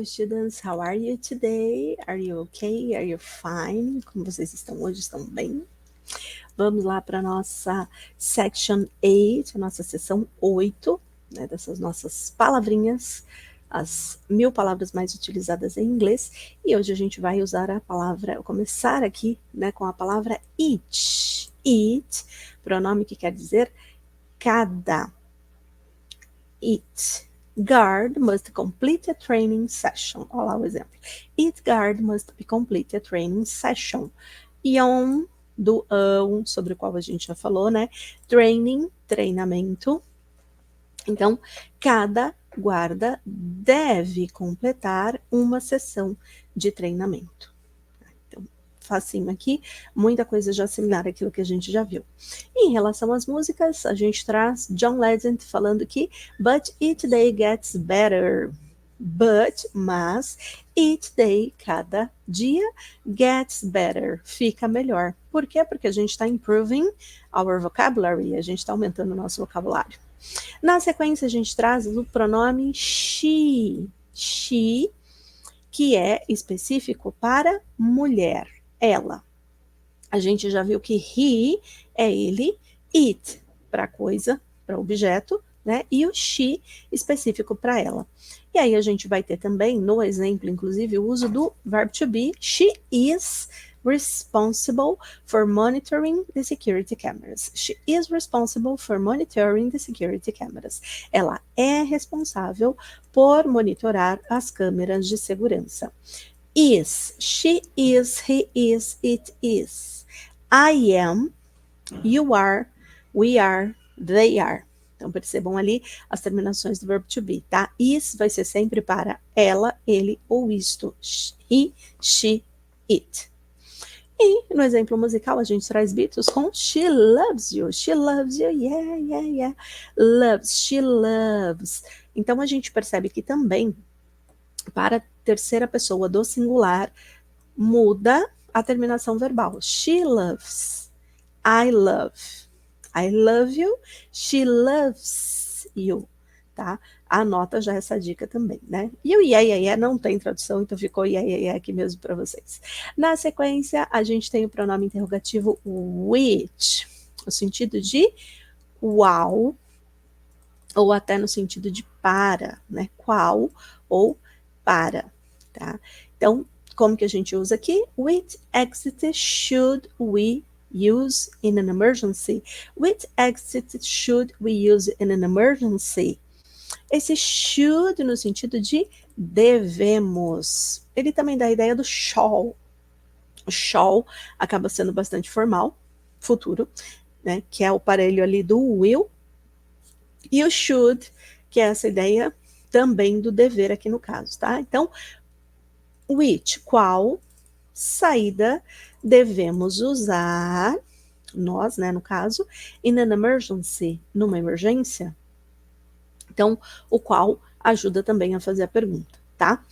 students, how are you today? Are you okay? Are you fine? Como vocês estão hoje? Estão bem? Vamos lá para a nossa Section 8, a nossa sessão 8, né, dessas nossas palavrinhas, as 1000 palavras mais utilizadas em inglês. E hoje a gente vai usar a palavra, começar aqui, né, com a palavra each. Each, pronome que quer dizer cada. Each guard must complete a training session. Olha lá o exemplo. Each guard must complete a training session. Ion, do sobre o qual a gente já falou, né? Training, treinamento. Então, cada guarda deve completar uma sessão de treinamento. Então, facinho aqui, muita coisa já similar àquilo que a gente já viu. Em relação às músicas, a gente traz John Legend falando que but each day gets better. Mas, each day, cada dia, gets better, fica melhor. Por quê? Porque a gente está improving our vocabulary, a gente está aumentando o nosso vocabulário. Na sequência, a gente traz o pronome she, que é específico para mulher, ela. A gente já viu que he é ele, it para coisa, para objeto, né? E o she específico para ela. E aí a gente vai ter também, no exemplo, inclusive, o uso do verbo to be. She is responsible for monitoring the security cameras. She is responsible for monitoring the security cameras. Ela é responsável por monitorar as câmeras de segurança. Is, she is, he is, it is. I am, you are, we are, they are. Então, percebam ali as terminações do verbo to be, tá? Is vai ser sempre para ela, ele ou isto. He, she, it. E no exemplo musical a gente traz Beatles com She loves you, yeah, yeah, yeah. Loves, she loves. Então, a gente percebe que também, para a terceira pessoa do singular, muda a terminação verbal. She loves, I love. I love you, she loves you, tá? Anota já essa dica também, né? E o yeah não tem tradução, então ficou yeah aqui mesmo para vocês. Na sequência, a gente tem o pronome interrogativo which, no sentido de qual, ou até no sentido de para, né? Qual ou para, tá? Então, como que a gente usa aqui? Which exit should we use in an emergency? Which exit should we use in an emergency? Esse should no sentido de devemos. Ele também dá a ideia do shall. O shall acaba sendo bastante formal, futuro, né? Que é o parelho ali do will. E o should, que é essa ideia também do dever aqui no caso, tá? Então, which, qual saída devemos usar, nós, né, no caso, in an emergency, numa emergência. Então, o qual ajuda também a fazer a pergunta, tá?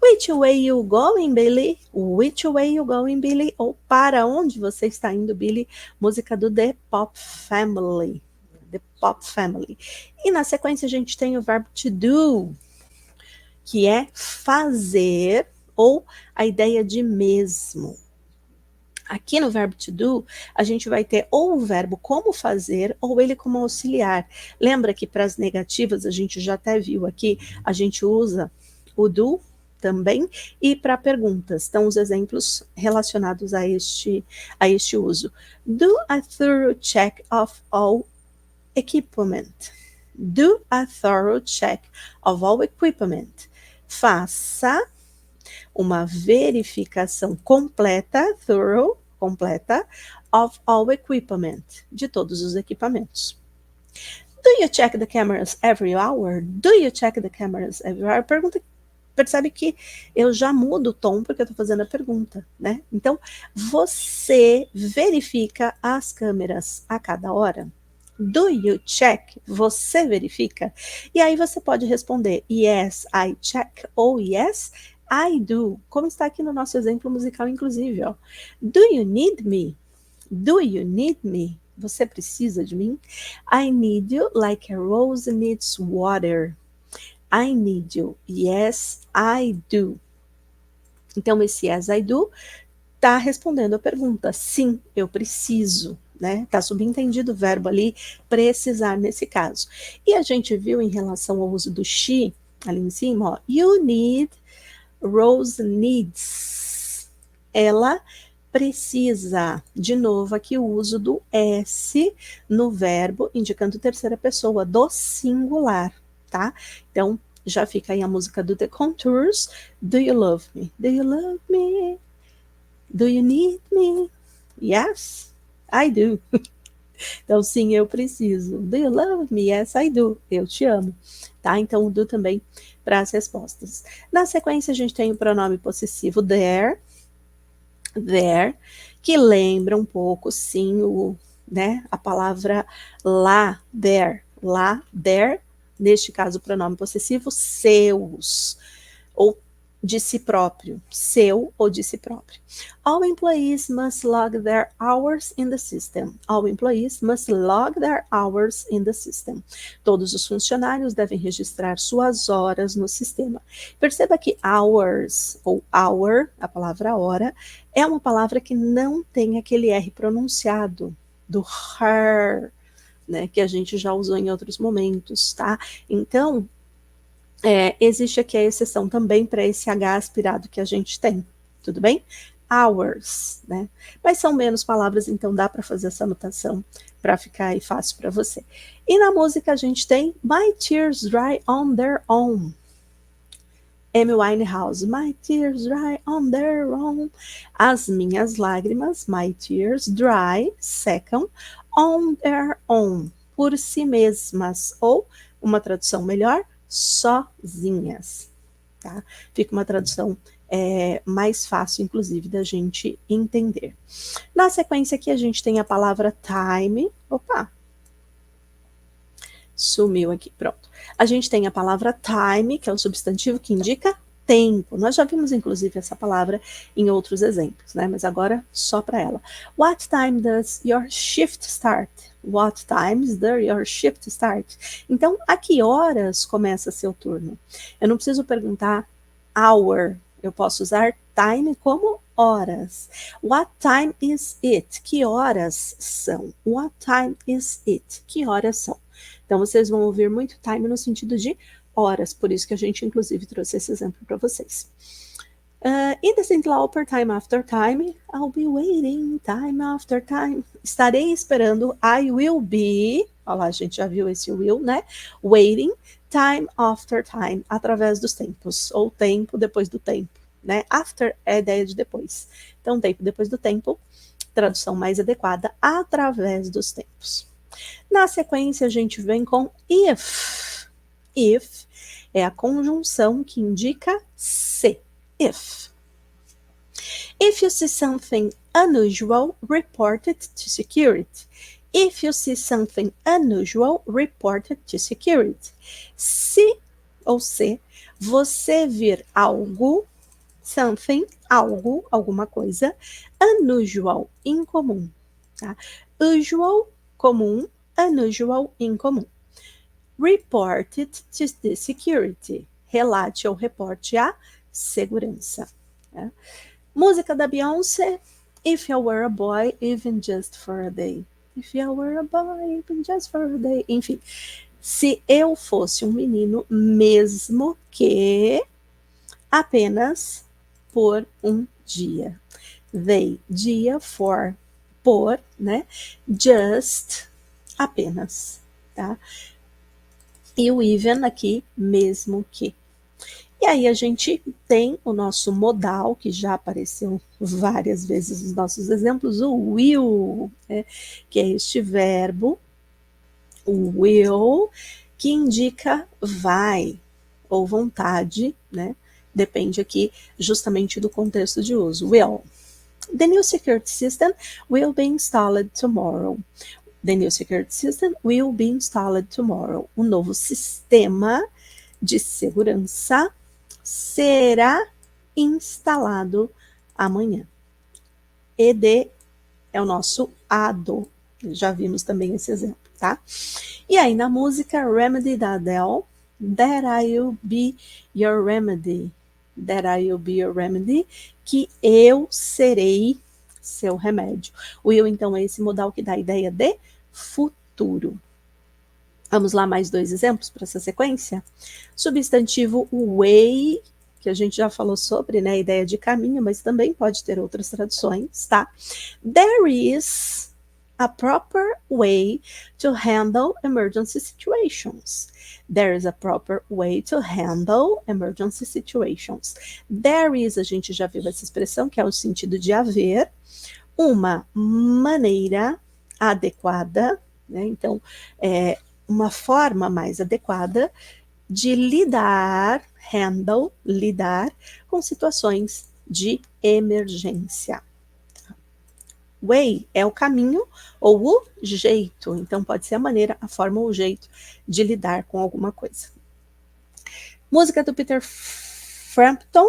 Which way you going, Billy? Which way you going, Billy? Ou para onde você está indo, Billy? Música do The Pop Family. The Pop Family. E na sequência a gente tem o verbo to do, que é fazer, ou a ideia de mesmo. Aqui no verbo to do, a gente vai ter ou o verbo como fazer, ou ele como auxiliar. Lembra que para as negativas, a gente já até viu aqui, a gente usa o do também, e para perguntas, estão os exemplos relacionados a este uso. Do a thorough check of all equipment. Do a thorough check of all equipment. Faça uma verificação completa, thorough, completa, of all equipment, de todos os equipamentos. Do you check the cameras every hour? Do you check the cameras every hour? Pergunta, percebe que eu já mudo o tom porque eu estou fazendo a pergunta, né? Então, você verifica as câmeras a cada hora? Do you check? Você verifica? E aí você pode responder yes, I check, ou yes, I do, como está aqui no nosso exemplo musical, inclusive, ó. Do you need me? Do you need me? Você precisa de mim? I need you like a rose needs water. I need you. Yes, I do. Então, esse yes, I do está respondendo a pergunta. Sim, eu preciso. Né? Está subentendido o verbo ali, precisar nesse caso. E a gente viu em relação ao uso do she, ali em cima, ó, you need, Rose needs. Ela precisa. De novo, aqui o uso do S no verbo, indicando terceira pessoa do singular, tá? Então, já fica aí a música do The Contours. Do you love me? Do you love me? Do you need me? Yes, I do. Então, sim, eu preciso. Do you love me? Yes, I do. Eu te amo. Tá? Então, o do também para as respostas. Na sequência, a gente tem o pronome possessivo there, que lembra um pouco, sim, né, a palavra lá, there, neste caso, o pronome possessivo, seus, ou de si próprio, seu ou de si próprio. All employees must log their hours in the system. All employees must log their hours in the system. Todos os funcionários devem registrar suas horas no sistema. Perceba que hours, ou hour, a palavra hora, é uma palavra que não tem aquele R pronunciado, do her, né, que a gente já usou em outros momentos, tá? Então, existe aqui a exceção também para esse H aspirado que a gente tem, tudo bem? Hours, né? Mas são menos palavras, então dá para fazer essa anotação para ficar aí fácil para você. E na música a gente tem My Tears Dry on Their Own. Amy Winehouse, My Tears Dry on Their Own. As minhas lágrimas, My Tears Dry, secam, on their own, por si mesmas, ou uma tradução melhor, sozinhas, tá? Fica uma tradução mais fácil, inclusive, da gente entender. Na sequência aqui, a gente tem a palavra time. Opa! Sumiu aqui, pronto. A gente tem a palavra time, que é o substantivo que indica tempo. Nós já vimos, inclusive, essa palavra em outros exemplos, né? Mas agora só para ela. What time does your shift start? What times does your shift start? Então, a que horas começa seu turno? Eu não preciso perguntar hour. Eu posso usar time como horas. What time is it? Que horas são? What time is it? Que horas são? Então, vocês vão ouvir muito time no sentido de horas, por isso que a gente, inclusive, trouxe esse exemplo para vocês. Indecent Lauper, time after time, I'll be waiting, time after time. Estarei esperando, I will be, olha lá, a gente já viu esse will, né? Waiting, time after time, através dos tempos, ou tempo depois do tempo, né? After é a ideia de depois. Então, tempo depois do tempo, tradução mais adequada, através dos tempos. Na sequência, a gente vem com if. If é a conjunção que indica se. If. If you see something unusual, report it to security. If you see something unusual, report it to security. Se ou se você vir algo, something, algo, alguma coisa, unusual, incomum. Tá? Usual, comum, unusual, incomum. Report it to the security. Relate ou reporte a segurança. Né? Música da Beyoncé, If I Were a Boy, Even Just for a Day. If I Were a Boy, Even Just for a Day. Enfim, se eu fosse um menino, mesmo que apenas por um dia. They, dia, for, por, né? Just, apenas, tá? E o even aqui, mesmo que. E aí a gente tem o nosso modal, que já apareceu várias vezes nos nossos exemplos, o will, né? Que é este verbo, o will, que indica vai, ou vontade, né? Depende aqui justamente do contexto de uso. Will. The new security system will be installed tomorrow. The new security system will be installed tomorrow. O novo sistema de segurança será instalado amanhã. ED é o nosso ADO. Já vimos também esse exemplo, tá? E aí na música Remedy da Adele, That I'll be your remedy. That I'll be your remedy. Que eu serei seu remédio. O will, então, é esse modal que dá a ideia de futuro. Vamos lá, mais 2 exemplos para essa sequência. Substantivo way, que a gente já falou sobre, né? A ideia de caminho, mas também pode ter outras traduções, tá? There is a proper way to handle emergency situations. There is a proper way to handle emergency situations. There is, a gente já viu essa expressão, que é o sentido de haver, uma maneira adequada, né? Então, uma forma mais adequada de lidar, lidar com situações de emergência. Way é o caminho ou o jeito, então pode ser a maneira, a forma ou o jeito de lidar com alguma coisa. Música do Peter Frampton.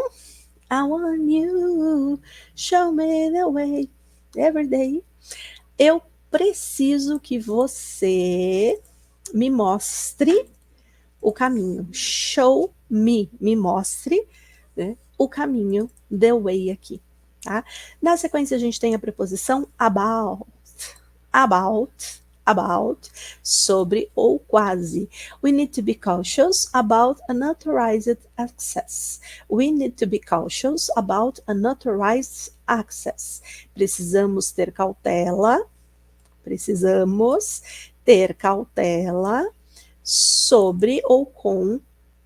I want you, show me the way, every day. Eu preciso que você me mostre o caminho. Show me, me mostre, né, o caminho, the way aqui. Tá? Na sequência, a gente tem a preposição about, sobre ou quase. We need to be cautious about unauthorized access. We need to be cautious about unauthorized access. Precisamos ter cautela sobre ou com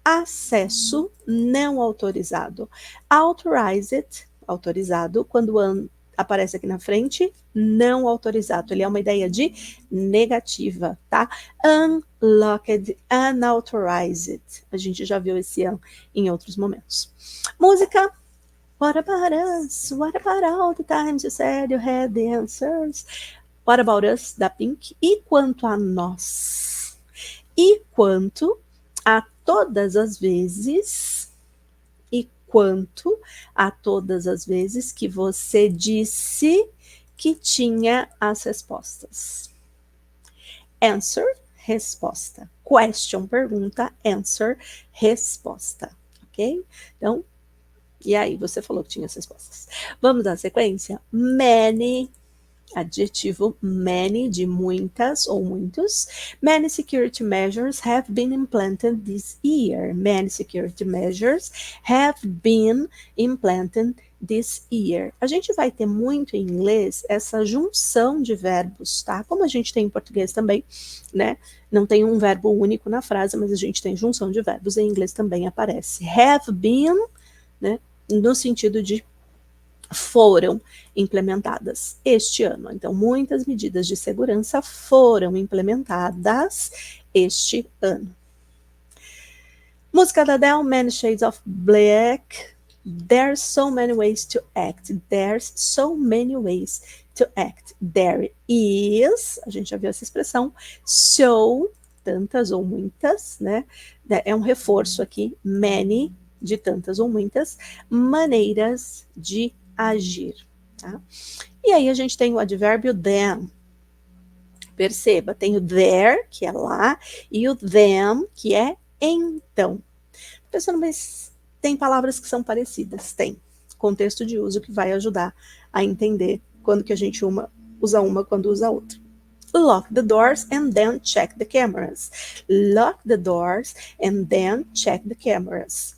acesso não autorizado. Authorized, autorizado, quando aparece aqui na frente, não autorizado. Ele é uma ideia de negativa, tá? Unlocked, unauthorized. A gente já viu esse em outros momentos. Música. What about us? What about all the times you said you had the answers? What about us, da Pink? E quanto a nós? E quanto a todas as vezes, que você disse que tinha as respostas. Answer, resposta. Question, pergunta. Answer, resposta. Ok? Então, e aí, você falou que tinha as respostas. Vamos dar sequência? Many, adjetivo many, de muitas ou muitos. Many security measures have been implemented this year. Many security measures have been implemented this year. A gente vai ter muito em inglês essa junção de verbos, tá? Como a gente tem em português também, né? Não tem um verbo único na frase, mas a gente tem junção de verbos. Em inglês também aparece. Have been, né? No sentido de foram implementadas este ano. Então, muitas medidas de segurança foram implementadas este ano. Música da Adele, Many Shades of Black. There's so many ways to act. There's so many ways to act. There is, a gente já viu essa expressão, so, tantas ou muitas, né? É um reforço aqui, many, de tantas ou muitas, maneiras de agir. Tá? E aí a gente tem o advérbio then. Perceba, tem o there, que é lá, e o then, que é então. Pensando, mas tem palavras que são parecidas? Tem. Contexto de uso que vai ajudar a entender quando que a gente usa uma, quando usa outra. Lock the doors and then check the cameras. Lock the doors and then check the cameras.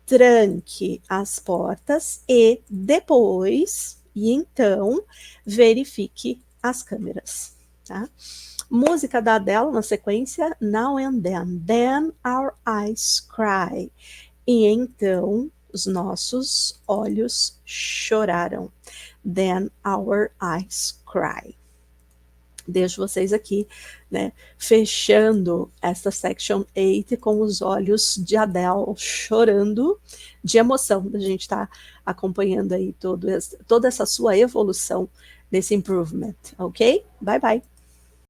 Tranque as portas e depois, e então, verifique as câmeras. Tá? Música da Adele na sequência, Now and Then Our Eyes Cry. E então, os nossos olhos choraram. Then Our Eyes Cry. Deixo vocês aqui, né, fechando esta section 8 com os olhos de Adele chorando de emoção. A gente está acompanhando aí toda essa sua evolução nesse improvement, ok? Bye, bye.